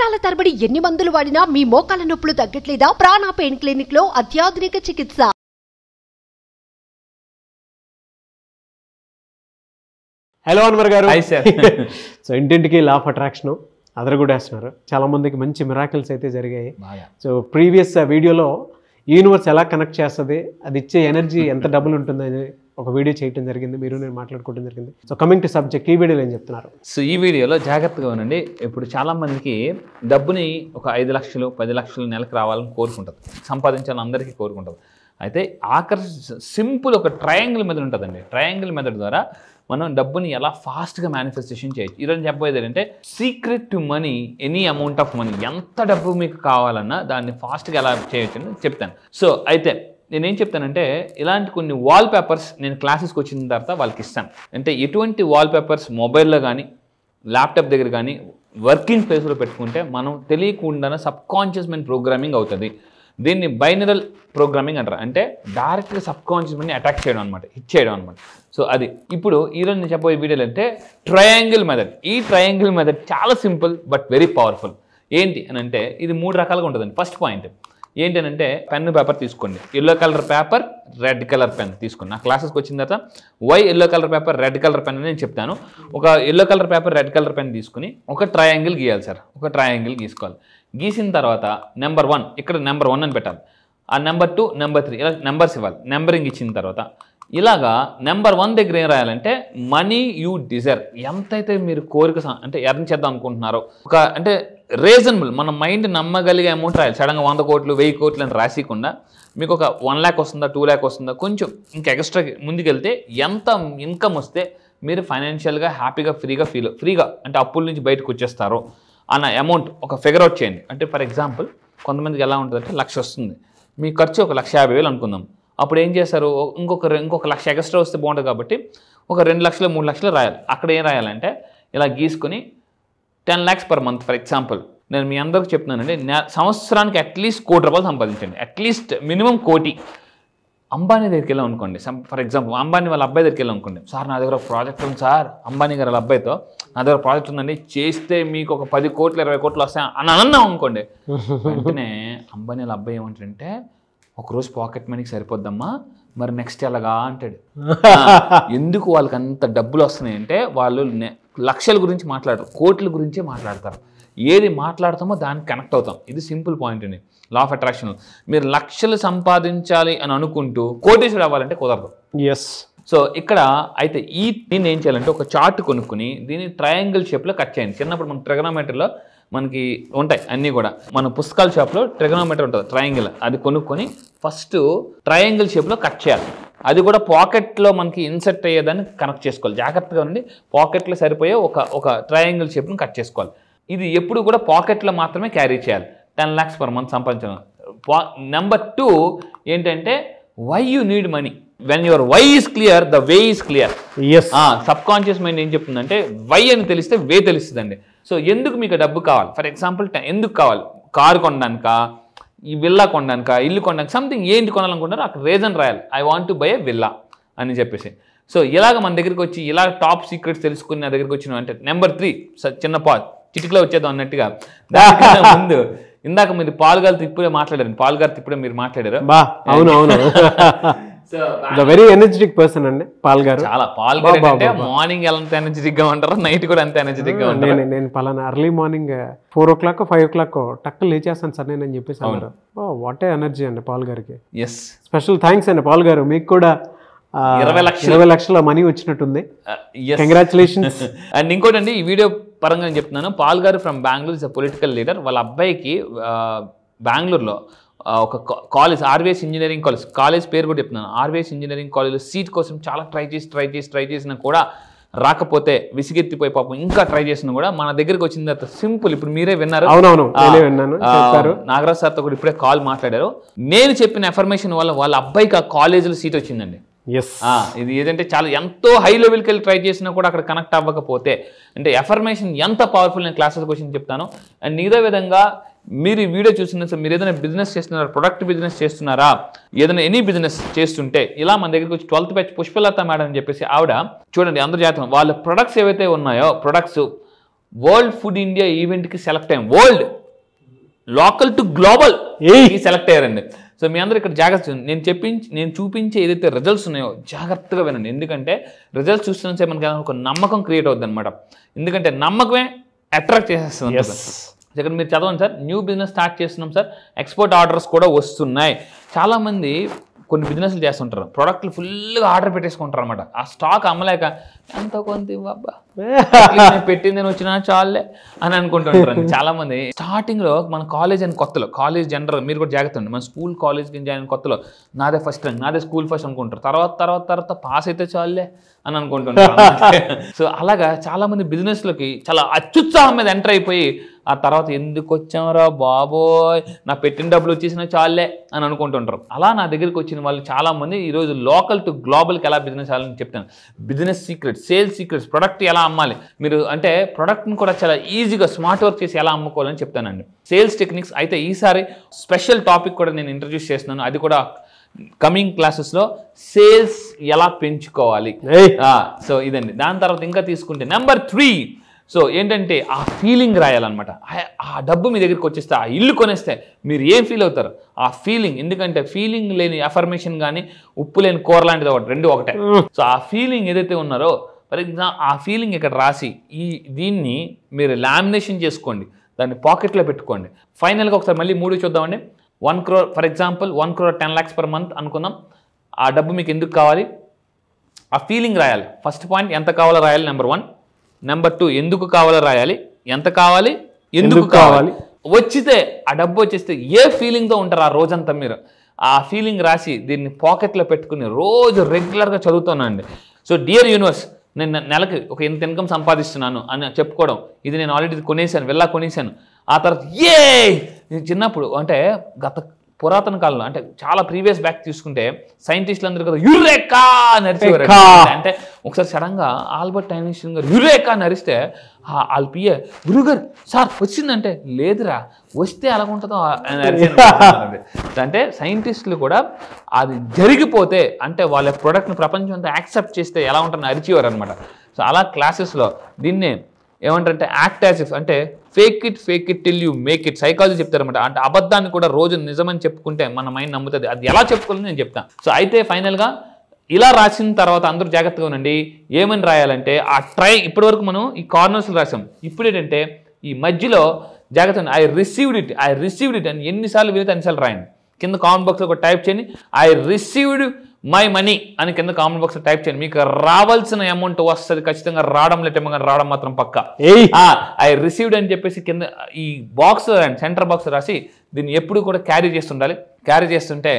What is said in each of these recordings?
సంవత్సరాల తరబడి ఎన్ని మందులు వాడినా మీ మోకాల నొప్పులు తగ్గట్లేదా? ప్రాణ పెయిన్ క్లినిక్ లో అత్యాధునిక చికిత్స. హలో అన్వర్ గారు. Hi sir. సో ఇంటింటికి లా ఆఫ్ అట్రాక్షన్ అదరగొట్టేస్తున్నారు. చాలా మందికి మంచి మిరాకిల్స్ అయితే జరిగాయి. సో ప్రీవియస్ వీడియోలో యూనివర్స్ ఎలా కనెక్ట్ చేస్తుంది, అది ఇచ్చే ఎనర్జీ ఎంత డబుల్ ఉంటుందని ఒక వీడియో చేయడం జరిగింది, మీరు నేను మాట్లాడుకోవడం జరిగింది. సో కమింగ్ టు సబ్జెక్ట్, ఈ వీడియోలో ఏం చెప్తున్నారు? సో ఈ వీడియోలో జాగ్రత్తగా ఉండండి. ఇప్పుడు చాలామందికి డబ్బుని ఒక 5 లక్షలు 10 లక్షలు నెలకు రావాలని కోరుకుంటుంది, సంపాదించాలని అందరికీ కోరుకుంటుంది. అయితే సింపుల్ ఒక ట్రయాంగిల్ మెథడ్ ఉంటుందండి. ట్రయాంగిల్ మెథడ్ ద్వారా మనం డబ్బుని ఎలా ఫాస్ట్గా మేనిఫెస్టేషన్ చేయొచ్చు. ఈరోజు చెప్పబోయేది ఏంటంటే secret to money, any amount of money, ఎంత డబ్బు మీకు కావాలన్నా దాన్ని ఫాస్ట్గా ఎలా చేయొచ్చు అని చెప్తాను. సో అయితే నేనేం చెప్తానంటే, ఇలాంటి కొన్ని వాల్ పేపర్స్ నేను క్లాసెస్కి వచ్చిన తర్వాత వాళ్ళకి ఇస్తాను. అంటే ఎటువంటి వాల్ పేపర్స్ మొబైల్లో కానీ ల్యాప్టాప్ దగ్గర కానీ వర్కింగ్ ప్లేస్లో పెట్టుకుంటే మనం తెలియకుండానే సబ్కాన్షియస్ మైండ్ ప్రోగ్రామింగ్ అవుతుంది. దీన్ని బైనరల్ ప్రోగ్రామింగ్ అంటారు. అంటే డైరెక్ట్గా సబ్కాన్షియస్ మైండ్ని అటాక్ చేయడం అనమాట, హిట్ చేయడం అనమాట. సో అది ఇప్పుడు ఈరోజు నేను చెప్పబోయే వీడియోలో అంటే ట్రయాంగిల్ మెథడ్. ఈ ట్రయాంగిల్ మెథడ్ చాలా సింపుల్ బట్ వెరీ పవర్ఫుల్. ఏంటి అని అంటే ఇది 3 రకాలుగా ఉంటుందండి. ఫస్ట్ పాయింట్ ఏంటి అని అంటే, పెన్ను పేపర్ తీసుకోండి. Yellow colour paper, red colour pen తీసుకోండి. నా క్లాసెస్కి వచ్చిన తర్వాత why yellow colour paper, red colour pen అని నేను చెప్తాను. ఒక yellow colour paper, red colour pen తీసుకుని ఒక ట్రయాంగిల్ గీయాలి సార్. ఒక ట్రయాంగిల్ గీసుకోవాలి. గీసిన తర్వాత నెంబర్ 1 ఇక్కడ నెంబర్ 1 అని పెట్టాలి. ఆ నెంబర్ 2, నెంబర్ 3 ఇలా నెంబర్స్ ఇవ్వాలి. నెంబరింగ్ ఇచ్చిన తర్వాత ఇలాగా నెంబర్ 1 దగ్గర ఏం రాయాలంటే మనీ యూ డిజైర్, ఎంతైతే మీరు కోరిక అంటే ఎర్న్ చేద్దాం అనుకుంటున్నారో ఒక అంటే రీజనబుల్, మన మైండ్ నమ్మగలిగే అమౌంట్ రాయాలి. సడన్గా 100 కోట్లు 1000 కోట్లు అని రాసికుండా మీకు ఒక 1 lakh వస్తుందా, 2 lakh వస్తుందా, కొంచెం ఇంకా ఎక్స్ట్రా ముందుకెళ్తే ఎంత ఇన్కమ్ వస్తే మీరు ఫైనాన్షియల్గా హ్యాపీగా ఫ్రీగా అంటే అప్పుల నుంచి బయటకు వచ్చేస్తారో అన్న అమౌంట్ ఒక ఫిగర్ అవుట్ చేయండి. అంటే ఫర్ ఎగ్జాంపుల్ కొంతమందికి ఎలా ఉంటుందంటే 1,00,000 వస్తుంది, మీ ఖర్చు ఒక 1,50,000 అనుకుందాం. అప్పుడు ఏం చేస్తారు, ఇంకొక 1,00,000 ఎక్స్ట్రా వస్తే బాగుంటుంది కాబట్టి ఒక 2 లక్షలు 3 లక్షలు రాయాలి. అక్కడ ఏం రాయాలంటే ఇలా గీసుకొని 10 lakhs per month for example. నేను మీ అందరికీ చెప్తున్నానండి, సంవత్సరానికి అట్లీస్ట్ ₹1,00,00,000 సంపాదించండి. At least minimum 1,00,00,000. అంబానీ దగ్గరికి వెళ్ళాం అనుకోండి, ఫర్ ఎగ్జాంపుల్ అంబానీ వాళ్ళ అబ్బాయి దగ్గరికి వెళ్ళాం అనుకోండి. సార్ నా దగ్గర ఒక ప్రాజెక్ట్ ఉంది సార్, అంబానీ గారి వాళ్ళ అబ్బాయితో నా దగ్గర ప్రాజెక్ట్ ఉందండి, చేస్తే మీకు ఒక 10 కోట్లు 20 కోట్లు వస్తాయి అని అన్నాం అనుకోండి. వెంటనే అంబానీ వాళ్ళ అబ్బాయి ఏమంటాడంటే, ఒకరోజు పాకెట్ మనీకి సరిపోద్దమ్మా, మరి నెక్స్ట్ ఎలాగా అంటాడు. ఎందుకు వాళ్ళకి అంత డబ్బులు వస్తున్నాయి అంటే వాళ్ళు లక్షల గురించి మాట్లాడరు, కోట్ల గురించే మాట్లాడతారు. ఏది మాట్లాడతామో దానికి కనెక్ట్ అవుతాం. ఇది సింపుల్ పాయింట్ అండి లా ఆఫ్ అట్రాక్షన్. మీరు లక్షలు సంపాదించాలి అని అనుకుంటూ కోటీశ్వరుడు అవ్వాలంటే కుదరదు. ఎస్. సో ఇక్కడ అయితే దీన్ని ఏం చేయాలంటే ఒక చార్ట్ కొనుక్కుని దీన్ని ట్రయాంగిల్ షేప్లో కట్ చేయండి. చిన్నప్పుడు మన ట్రిగనోమెట్రీలో మనకి ఉంటాయి అన్నీ కూడా, మన పుస్తకాల షాప్లో ట్రిగనోమెట్రీ ఉంటుంది ట్రయాంగిల్, అది కొనుక్కొని ఫస్ట్ ట్రయాంగిల్ షేప్లో కట్ చేయాలి. అది కూడా పాకెట్లో మనకి ఇన్సర్ట్ అయ్యేదాన్ని కనెక్ట్ చేసుకోవాలి. జాగ్రత్తగా ఉండి పాకెట్లో సరిపోయే ఒక ట్రయాంగిల్ షేప్ని కట్ చేసుకోవాలి. ఇది ఎప్పుడు కూడా పాకెట్లో మాత్రమే క్యారీ చేయాలి. 10 lakhs per month సంపాదించడం. నెంబర్ 2 ఏంటంటే why you need money. When your why is clear the way is clear. Subconscious mind ఏం చెప్తుందంటే వై అని తెలిస్తే వే తెలుస్తుందండి. సో ఎందుకు మీకు డబ్బు కావాలి, ఫర్ ఎగ్జాంపుల్ ఎందుకు కావాలి, కారు కొనడానిక, ఈ విల్లా కొనడానిక, ఇల్లు కొనడానికి, సంథింగ్ ఏంటి కొనాలనుకుంటారో అక్కడ రీజన్ రాయాలి. I want to buy A villa అని చెప్పేసి. సో ఇలాగ మన దగ్గరికి వచ్చి ఇలా టాప్ సీక్రెట్స్ తెలుసుకుని నా దగ్గరికి వచ్చిన అంటే నెంబర్ 3 చిన్న పాజ్ చిటికలో వచ్చేద్దాం అన్నట్టుగా. దానికన్నా ముందు ఇందాక మీరు పాల్గారు ఇప్పుడే మాట్లాడారు, పాల్గారు ఇప్పుడే మీరు మాట్లాడారు. అవును. వెరీ ఎనర్జెటిక్ పర్సన్ అండి పాల్ గారు. చాలా పాల్గారు అంటే మార్నింగ్ ఎంత ఎనర్జెటిక్ గా ఉంటారో నైట్ కూడా అంత ఎనర్జెటిక్ గా ఉంటారు. నేను పలానా ఎర్లీ మార్నింగ్ 4 o'clock 5 o'clock టక్కులు లేచేస్తాను సార్ నేను అని చెప్పేసి అన్నారు. వాట్ ఏ ఎనర్జీ అండి పాల్ గారికి. ఎస్, స్పెషల్ థ్యాంక్స్ అండి పాల్ గారు. మీకు కూడా 20 లక్షల మనీ వచ్చినట్టుంది. కంగ్రాచులేషన్స్. అండ్ ఇంకోటి అండి, ఈ వీడియో పరంగా నేను చెప్తున్నాను, పాల్ గారు from Bengaluru is a political leader. వాళ్ళ అబ్బాయికి బెంగళూరులో ఒక కాలేజ్ ఆర్వీఎస్ ఇంజనీరింగ్ కాలేజ్ పేరు కూడా చెప్తున్నాను. ఆర్వీఎస్ ఇంజనీరింగ్ కాలేజ్లో సీట్ కోసం చాలా ట్రై చేసినా కూడా రాకపోతే విసిగెత్తిపోయి పాపం ఇంకా ట్రై చేసినా కూడా మన దగ్గరికి వచ్చిన తర్వాత సింపుల్, ఇప్పుడు మీరే విన్నారు, నాగరాజ్ సార్తో కూడా ఇప్పుడే కాల్ మాట్లాడారు. నేను చెప్పిన ఎఫర్మేషన్ వల్ల వాళ్ళ అబ్బాయికి ఆ కాలేజీలో సీట్ వచ్చిందండి. ఇది ఏదంటే చాలా ఎంతో హై లెవెల్కి వెళ్ళి ట్రై చేసినా కూడా అక్కడ కనెక్ట్ అవ్వకపోతే అంటే ఎఫర్మేషన్ ఎంత పవర్ఫుల్ నేను క్లాసెస్కి వచ్చి చెప్తాను. అండ్ ఇదే విధంగా మీరు ఈ వీడియో చూసిన సార్, మీరు ఏదైనా బిజినెస్ చేస్తున్నారా, ప్రొడక్ట్ బిజినెస్ చేస్తున్నారా, ఏదైనా ఎనీ బిజినెస్ చేస్తుంటే ఇలా మన దగ్గరికి వచ్చి 12th బ్యాచ్ పుష్పలత మేడం అని చెప్పేసి ఆవిడ చూడండి అందరూ జాగ్రత్త, వాళ్ళ ప్రొడక్ట్స్ ఏవైతే ఉన్నాయో ప్రొడక్ట్స్ వరల్డ్ ఫుడ్ ఇండియా ఈవెంట్కి సెలెక్ట్ అయ్యాం. World local to global select అయ్యారండి. సో మీ అందరూ ఇక్కడ జాగ్రత్త, నేను చూపించే ఏదైతే రిజల్ట్స్ ఉన్నాయో జాగ్రత్తగా వినండి. ఎందుకంటే రిజల్ట్స్ చూస్తున్న మనకి ఒక నమ్మకం క్రియేట్ అవుతుంది అనమాట. ఎందుకంటే నమ్మకమే అట్రాక్ట్ చేసేస్తుంది. ఇక్కడ మీరు చదవండి సార్, న్యూ బిజినెస్ స్టార్ట్ చేస్తున్నాం సార్, ఎక్స్పోర్ట్ ఆర్డర్స్ కూడా వస్తున్నాయి. చాలామంది కొన్ని బిజినెస్లు చేస్తుంటారు, ప్రోడక్ట్లు ఫుల్గా ఆర్డర్ పెట్టేసుకుంటారు అనమాట. ఆ స్టాక్ అమ్మలేక ఎంతో కొంత అబ్బా పెట్టింది నేను వచ్చినా చాలే అని అనుకుంటుంటారు చాలామంది. స్టార్టింగ్లో మన కాలేజ్ జనరల్ మీరు కూడా జాగ్రత్త అండి. మన స్కూల్ కాలేజ్కి జాయిన్ అయిన కొత్తలో నాదే ఫస్ట్ ర్యాంక్, నాదే స్కూల్ ఫస్ట్ అనుకుంటారు. తర్వాత పాస్ అయితే చాలే అని అనుకుంటుంటారు. సో అలాగా చాలామంది బిజినెస్లోకి చాలా అత్యుత్సాహం మీద ఎంటర్ అయిపోయి ఆ తర్వాత ఎందుకు వచ్చామరా బాబోయ్, నా పెట్టిన డబ్బులు వచ్చేసినా చాలే అని అనుకుంటుంటారు. అలా నా దగ్గరికి వచ్చిన వాళ్ళు చాలామంది ఈరోజు లోకల్ టు గ్లోబల్కి ఎలా బిజినెస్ అవ్వాలని చెప్తాను. Business secrets, sales secrets, product ఎలా అమ్మాలి, మీరు అంటే ప్రొడక్ట్ని కూడా చాలా ఈజీగా స్మార్ట్ వర్క్ చేసి ఎలా అమ్ముకోవాలని చెప్తానండి. సేల్స్ టెక్నిక్స్ అయితే ఈసారి స్పెషల్ టాపిక్ కూడా నేను ఇంట్రడ్యూస్ చేస్తున్నాను. అది కూడా కమింగ్ క్లాసెస్లో సేల్స్ ఎలా పెంచుకోవాలి. సో ఇదండి. దాని తర్వాత ఇంకా తీసుకుంటే నెంబర్ 3, సో ఏంటంటే ఆ ఫీలింగ్ రాయాలన్నమాట. ఆ డబ్బు మీ దగ్గరికి వచ్చేస్తే, ఆ ఇల్లు కొనేస్తే మీరు ఏం ఫీల్ అవుతారు ఆ ఫీలింగ్. ఎందుకంటే ఫీలింగ్ లేని అఫర్మేషన్ కానీ ఉప్పు లేని కూర లాంటిది రెండు ఒకటే. సో ఆ ఫీలింగ్ ఏదైతే ఉన్నారో ఫర్ ఎగ్జాంపుల్ ఆ ఫీలింగ్ ఇక్కడ రాసి దీన్ని మీరు లామినేషన్ చేసుకోండి, దాన్ని పాకెట్లో పెట్టుకోండి. ఫైనల్గా ఒకసారి మళ్ళీ 3 చూద్దామండి. 1 crore for example 1 crore 10 lakhs per month అనుకుందాం. ఆ డబ్బు మీకు ఎందుకు కావాలి, ఆ ఫీలింగ్ రాయాలి. ఫస్ట్ పాయింట్ ఎంత కావాలో రాయాలి, నెంబర్ 1. నెంబర్ 2 ఎందుకు కావాలో రాయాలి, ఎంత కావాలి, ఎందుకు కావాలి. వచ్చితే ఆ డబ్బు వచ్చేస్తే ఏ ఫీలింగ్తో ఉంటారు ఆ రోజంతా మీరు, ఆ ఫీలింగ్ రాసి దీన్ని పాకెట్లో పెట్టుకుని రోజు రెగ్యులర్గా చదువుతానండి. సో డియర్ యూనివర్స్, నేను నెలకి ఒక ఇంత ఇన్కమ్ సంపాదిస్తున్నాను అని చెప్పుకోవడం. ఇది నేను ఆల్రెడీ కొనేసాను, వెళ్ళా కొనేసాను. ఆ తర్వాత నేను చిన్నప్పుడు అంటే గత పురాతన కాలంలో అంటే చాలా ప్రీవియస్ బ్యాక్ తీసుకుంటే సైంటిస్టులు అందరూ కదా యురేకా నరిచేవారు. అంటే ఒకసారి సడన్గా ఆల్బర్ట్ ఐన్స్టీన్ గారు యురేకా నరిస్తే ఆల్పియే గురుగారు సార్ వచ్చిందంటే లేదురా వస్తే ఎలాగుంటుందో అంటే సైంటిస్టులు కూడా అది జరిగిపోతే అంటే వాళ్ళ ప్రోడక్ట్ని ప్రపంచం అంతా యాక్సెప్ట్ చేస్తే ఎలా ఉంటుందని అరిచేవారు అనమాట. సో అలా క్లాసెస్లో దీన్నే ఏమంటారంటే యాక్ట్ యాజ్ ఇఫ్, అంటే fake it till you make it. Psychology చెప్తారనమాట. అంటే అబద్ధాన్ని కూడా రోజు నిజమని చెప్పుకుంటే మన మైండ్ నమ్ముతుంది. అది ఎలా చెప్పుకోవాలని నేను చెప్తాను. సో అయితే ఫైనల్గా ఇలా రాసిన తర్వాత అందరూ జాగ్రత్తగా ఉండండి. ఏమని రాయాలంటే ఆ ఇప్పటి వరకు మనం ఈ కార్నర్స్లో రాసాం. ఇప్పుడు ఏంటంటే ఈ మధ్యలో జాగ్రత్త ఐ రిసీవ్డ్ ఇట్ అని ఎన్నిసార్లు వీలైతే అన్నిసార్లు రాయండి. కింద కామెంట్ బాక్స్లో ఒక టైప్ చేయండి, ఐ రిసీవ్డ్ మై మనీ అని కింద కామెంట్ బాక్స్లో టైప్ చేయండి. మీకు రావాల్సిన అమౌంట్ వస్తుంది ఖచ్చితంగా. రావడం రావడం మాత్రం పక్క. ఐ రిసీవ్డ్ అని చెప్పేసి కింద ఈ బాక్స్ సెంటర్ బాక్స్ రాసి దీన్ని ఎప్పుడు కూడా క్యారీ చేస్తుండాలి. క్యారీ చేస్తుంటే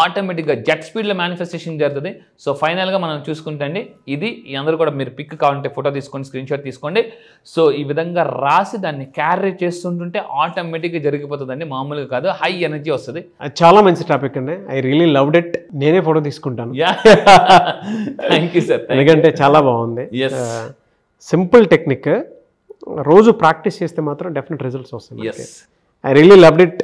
ఆటోమేటిక్గా జెట్ స్పీడ్లో మేనిఫెస్టేషన్ జరుగుతుంది. సో ఫైనల్గా మనం చూసుకుంటే అండి ఇది అందరూ కూడా మీరు పిక్ కావాలంటే ఫోటో తీసుకోండి, స్క్రీన్ షాట్ తీసుకోండి. సో ఈ విధంగా రాసి దాన్ని క్యారీ చేస్తుంటుంటే ఆటోమేటిక్గా జరిగిపోతుందండి. మామూలుగా కాదు, హై ఎనర్జీ వస్తుంది. చాలా మంచి టాపిక్ అండి. I really loved it. నేనే ఫోటో తీసుకుంటాను. Thank you sir. ఎందుకంటే చాలా బాగుంది. సింపుల్ టెక్నిక్, రోజు ప్రాక్టీస్ చేస్తే మాత్రం డెఫినెట్ రిజల్ట్స్ వస్తాయి. I really loved it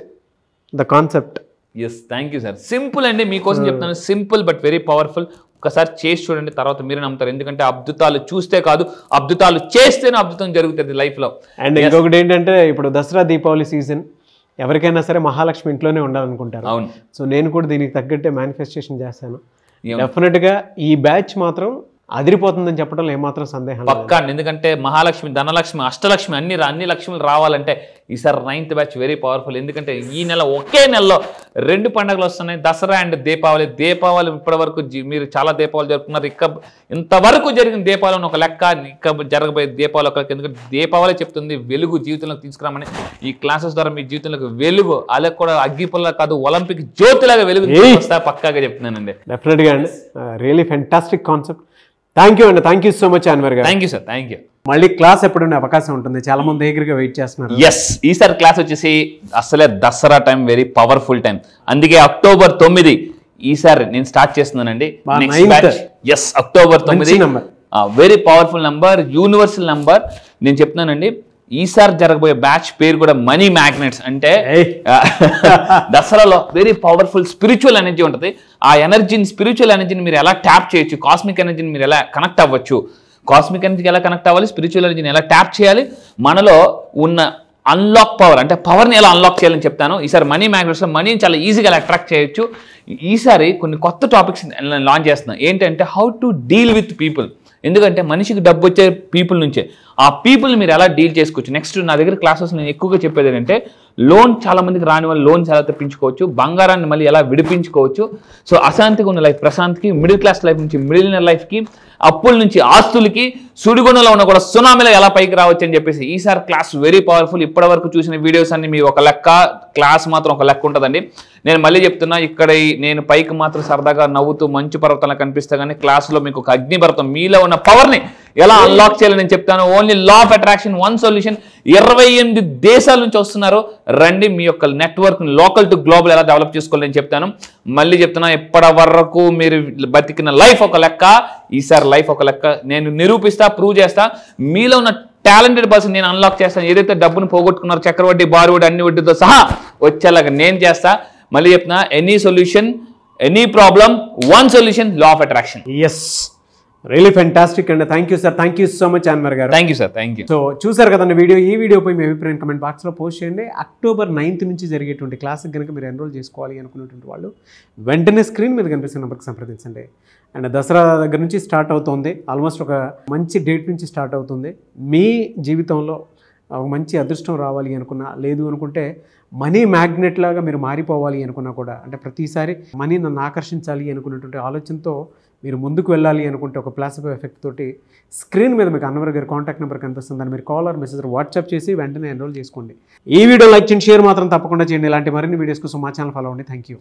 the concept. Yes thank you sir. Simple అండి, మీకోసం చెప్తాను. Simple but very powerful. ఒకసారి చేసి చూడండి, తర్వాత మీరే నమ్ముతారు. ఎందుకంటే అద్భుతాలు చూస్తే కాదు, అద్భుతాలు చేస్తేనే అద్భుతం జరుగుతుంది లైఫ్లో. అండ్ ఇంకొకటి ఏంటంటే ఇప్పుడు దసరా దీపావళి సీజన్, ఎవరికైనా సరే మహాలక్ష్మి ఇంట్లోనే ఉండాలనుకుంటారు. అవును. సో నేను కూడా దీనికి తగ్గట్టే మేనిఫెస్టేషన్ చేశాను. డెఫినెట్గా ఈ బ్యాచ్ మాత్రం అదిరిపోతుందని చెప్పడంలో ఏమాత్రం సందేహం పక్కా. ఎందుకంటే మహాలక్ష్మి, ధనలక్ష్మి, అష్టలక్ష్మి అన్ని లక్ష్మిలు రావాలంటే ఈసారి 9th బ్యాచ్ వెరీ పవర్ఫుల్. ఎందుకంటే ఈ నెల ఒకే నెలలో 2 పండుగలు వస్తున్నాయి, దసరా అండ్ దీపావళి. దీపావళి ఇప్పటి వరకు మీరు చాలా దీపావళి జరుపుకున్నారు. ఇంతవరకు జరిగిన దీపావళి ఒక లెక్క, ఇక జరగబోయే దీపావళి ఒక లెక్క. ఎందుకంటే దీపావళి చెప్తుంది వెలుగు జీవితంలోకి తీసుకురామని. ఈ క్లాసెస్ ద్వారా మీ జీవితంలోకి వెలుగు, అలా కూడా అగ్గిపుల్ల కాదు ఒలింపిక్ జ్యోతిలాగా వెలుగు వస్తా పక్కాగా చెప్తున్నానండి. డెఫినెట్గా అండి, really fantastic concept. Thank you అండి. Thank you so much Anwar గారు. Thank you sir. Thank you. మళ్ళీ క్లాస్ ఎప్పుడు ఉండే అవకాశం ఉంటుంది? చాలా మంది దగ్గరగా వెయిట్ చేస్తున్నారు. ఎస్, ఈసారి క్లాస్ వచ్చేసి అసలే Dasara time, very powerful time. అందుకే October 9 ఈసారి నేను స్టార్ట్ చేస్తున్నానండి. Yes, October 9 very powerful number, universal number. నేను చెప్తున్నానండి ఈసారి జరగబోయే బ్యాచ్ పేరు కూడా మనీ మ్యాగ్నెట్స్. అంటే దసరాలో వెరీ పవర్ఫుల్ స్పిరిచువల్ ఎనర్జీ ఉంటుంది. ఆ ఎనర్జీని, స్పిరిచువల్ ఎనర్జీని మీరు ఎలా ట్యాప్ చేయొచ్చు, కాస్మిక్ ఎనర్జీని మీరు ఎలా కనెక్ట్ అవ్వచ్చు, కాస్మిక్ ఎనర్జీకి ఎలా కనెక్ట్ అవ్వాలి, స్పిరిచువల్ ఎనర్జీని ఎలా ట్యాప్ చేయాలి, మనలో ఉన్న అన్లాక్ పవర్ అంటే పవర్ని ఎలా అన్లాక్ చేయాలని చెప్తాను. ఈసారి మనీ మ్యాగ్నెట్స్లో మనీని చాలా ఈజీగా ఎలా అట్రాక్ట్ చేయొచ్చు. ఈసారి కొన్ని కొత్త టాపిక్స్ లాంచ్ చేస్తున్నాను. ఏంటంటే how to deal with people. ఎందుకంటే మనిషికి డబ్బు వచ్చే పీపుల్ నుంచే. ఆ పీపుల్ని మీరు ఎలా డీల్ చేసుకోవచ్చు. నెక్స్ట్ నా దగ్గర క్లాసెస్ నేను ఎక్కువగా చెప్పేది ఏంటంటే లోన్ చాలా మందికి రాని వాళ్ళు లోన్స్ ఎలా తెప్పించుకోవచ్చు, బంగారాన్ని మళ్ళీ ఎలా విడిపించుకోవచ్చు. సో అశాంతిగా ఉన్న లైఫ్ ప్రశాంత్కి, మిడిల్ క్లాస్ లైఫ్ నుంచి మిడిల్ లైఫ్కి, అప్పుల నుంచి ఆస్తులకి, సుడిగుణంలో ఉన్న కూడా సునామీలో ఎలా పైకి రావచ్చు అని చెప్పేసి ఈసారి క్లాస్ వెరీ పవర్ఫుల్. ఇప్పటివరకు చూసిన వీడియోస్ అన్ని మీ ఒక లెక్క, క్లాస్ మాత్రం ఒక లెక్క ఉంటుందండి. నేను మళ్ళీ చెప్తున్నా, ఇక్కడ నేను పైకి మాత్రం సరదాగా నవ్వుతూ మంచు పర్వతంలో కనిపిస్తా, కానీ క్లాసులో మీకు ఒక అగ్ని పర్వతం మీలో ఉన్న పవర్ని ఎలా అన్లాక్ చేయాలని నేను చెప్తాను. Only law of attraction, one solution. 28 దేశాల నుంచి వస్తున్నారు. రండి, మీ యొక్క నెట్వర్క్ లోకల్ టు గ్లోబల్ ఎలా డెవలప్ చేసుకోవాలని నేను చెప్తాను. మళ్ళీ చెప్తున్నా, ఇప్పటి వరకు మీరు బతికిన లైఫ్ ఒక లెక్క, ఈసారి లైఫ్ ఒక లెక్క. నేను నిరూపిస్తా, ప్రూవ్ చేస్తా. మీలో ఉన్న టాలెంటెడ్ పర్సన్ నేను అన్లాక్ చేస్తాను. ఏదైతే డబ్బును పోగొట్టుకున్నారో చక్రవడ్డీ, బారువడ్డీ అన్ని వడ్డీతో సహా వచ్చేలాగా నేను చేస్తా. మళ్ళీ చెప్తున్నా, any solution, any problem, one solution, law of attraction. Yes, really fantastic అండి. Thank you sir, thank you so much Anwar గారు. Thank you sir, thank you. So చూసారు కదండి వీడియో. ఈ వీడియోపై మీ అభిప్రాయం కమెంట్ బాక్స్లో పోస్ట్ చేయండి. October 9th నుంచి జరిగేటువంటి క్లాస్కి కనుక మీరు ఎన్రోల్ చేసుకోవాలి అనుకునేటువంటి వాళ్ళు వెంటనే స్క్రీన్ మీద కనిపిస్తున్న నెంబర్కి సంప్రదించండి. అండ్ దసరా దగ్గర నుంచి స్టార్ట్ అవుతుంది. ఆల్మోస్ట్ ఒక మంచి డేట్ నుంచి స్టార్ట్ అవుతుంది. మీ జీవితంలో ఒక మంచి అదృష్టం రావాలి అనుకున్నా, లేదు అనుకుంటే మనీ మ్యాగ్నెట్ లాగా మీరు మారిపోవాలి అనుకున్నా కూడా, అంటే ప్రతిసారి మనీ నన్ను ఆకర్షించాలి అనుకున్నటువంటి ఆలోచనతో మీరు ముందుకు వెళ్ళాలి అనుకుంటే ఒక ప్లాసిబో ఎఫెక్ట్ తోటి స్క్రీన్ మీద మీకు అన్వర్ గారి కాంటాక్ట్ నెంబర్ కనిపిస్తుంది. దాన్ని మీరు కాల్ ఆర్ మెసేజ్ వాట్సాప్ చేసి వెంటనే ఎన్రోల్ చేసుకోండి. ఈ వీడియో లైక్ చేయండి, షేర్ మాత్రం తప్పకుండా చేయండి. ఇలాంటి మరిన్ని వీడియోస్ కోసం మా ఛానల్ ఫాలో అవ్వండి. Thank you.